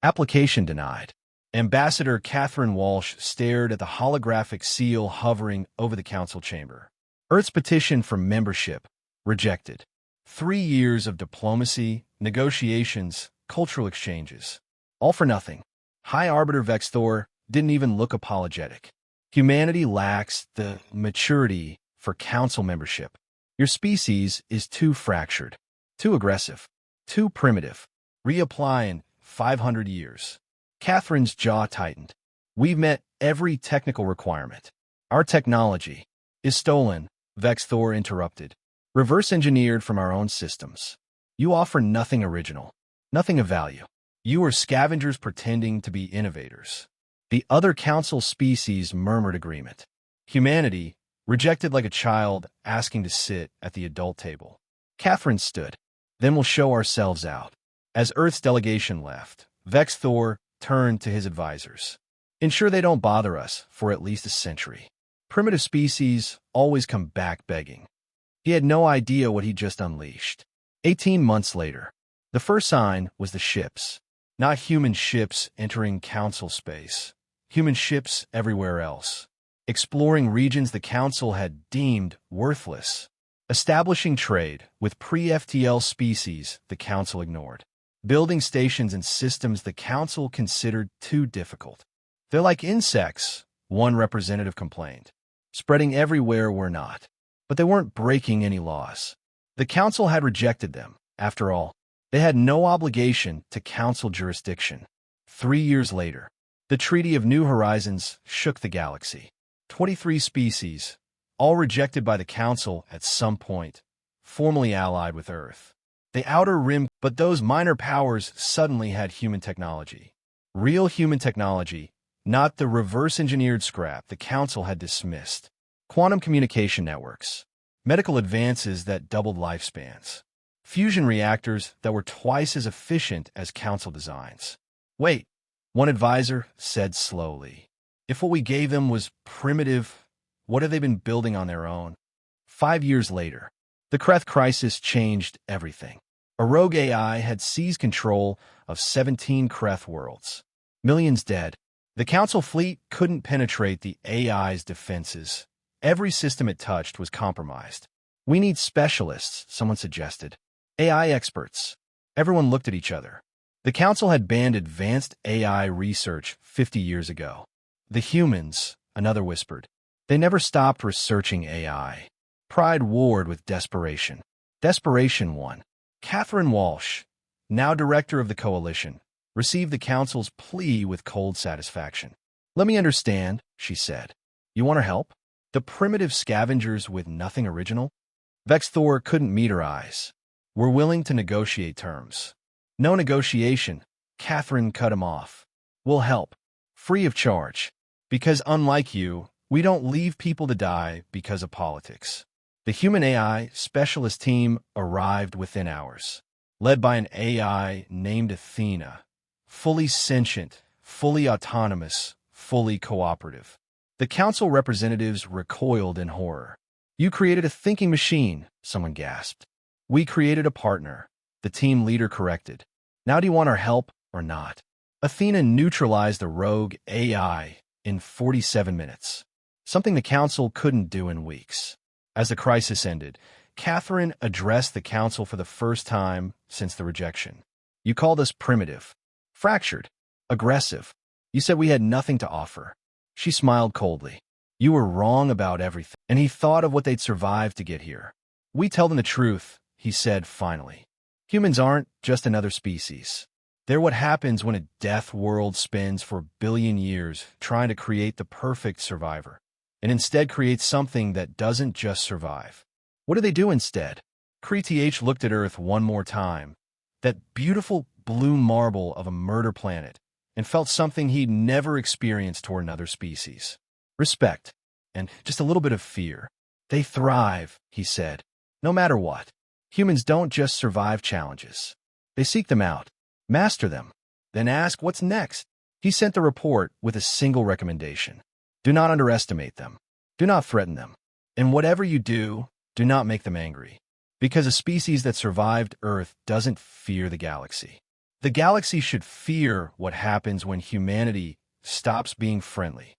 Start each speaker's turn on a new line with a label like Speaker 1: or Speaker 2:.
Speaker 1: Application denied. Ambassador Catherine Walsh stared at the holographic seal hovering over the council chamber. Earth's petition for membership rejected. 3 years of diplomacy, negotiations, cultural exchanges. All for nothing. High Arbiter Vexthor didn't even look apologetic. Humanity lacks the maturity for council membership. Your species is too fractured, too aggressive, too primitive. Reapply in 500 years. Catherine's jaw tightened. We've met every technical requirement. Our technology is stolen, Vexthor interrupted. Reverse engineered from our own systems. You offer nothing original, nothing of value. You are scavengers pretending to be innovators. The other council species murmured agreement. Humanity, rejected like a child asking to sit at the adult table. Catherine stood. Then we'll show ourselves out. As Earth's delegation left, Vexthor turned to his advisors. Ensure they don't bother us for at least a century. Primitive species always come back begging. He had no idea what he just unleashed. 18 months later, the first sign was the ships. Not human ships entering council space. Human ships everywhere else. Exploring regions the council had deemed worthless. Establishing trade with pre-FTL species the council ignored. Building stations and systems the council considered too difficult. They're like insects, one representative complained. Spreading everywhere we're not. But they weren't breaking any laws. The council had rejected them. After all, they had no obligation to council jurisdiction. 3 years later, the Treaty of New Horizons shook the galaxy. 23 species, all rejected by the council at some point, formally allied with Earth. The outer rim, but those minor powers suddenly had human technology. Real human technology, not the reverse-engineered scrap the council had dismissed. Quantum communication networks, medical advances that doubled lifespans, fusion reactors that were twice as efficient as council designs. Wait, one advisor said slowly. If what we gave them was primitive, what have they been building on their own? 5 years later, the Kreth crisis changed everything. A rogue AI had seized control of 17 Kreth worlds. Millions dead. The council fleet couldn't penetrate the AI's defenses. Every system it touched was compromised. We need specialists, someone suggested. AI experts. Everyone looked at each other. The council had banned advanced AI research 50 years ago. The humans, another whispered. They never stopped researching AI. Pride warred with desperation. Desperation won. Catherine Walsh, now director of the coalition, received the council's plea with cold satisfaction. Let me understand, she said. You want our help? The primitive scavengers with nothing original? Vexthor couldn't meet her eyes. We're willing to negotiate terms. No negotiation. Catherine cut him off. We'll help. Free of charge. Because unlike you, we don't leave people to die because of politics. The human AI specialist team arrived within hours, led by an AI named Athena, fully sentient, fully autonomous, fully cooperative. The council representatives recoiled in horror. You created a thinking machine, someone gasped. We created a partner, the team leader corrected. Now do you want our help or not? Athena neutralized the rogue AI in 47 minutes, something the council couldn't do in weeks. As the crisis ended, Catherine addressed the council for the first time since the rejection. You called us primitive, fractured, aggressive. You said we had nothing to offer. She smiled coldly. You were wrong about everything. And he thought of what they'd survived to get here. We tell them the truth, he said finally. Humans aren't just another species. They're what happens when a death world spins for a billion years trying to create the perfect survivor, and instead creates something that doesn't just survive. What do they do instead? Kreth looked at Earth one more time, that beautiful blue marble of a murder planet, and felt something he'd never experienced toward another species. Respect, and just a little bit of fear. They thrive, he said, no matter what. Humans don't just survive challenges. They seek them out, master them, then ask what's next. He sent the report with a single recommendation. Do not underestimate them. Do not threaten them. And whatever you do, do not make them angry. Because a species that survived Earth doesn't fear the galaxy. The galaxy should fear what happens when humanity stops being friendly.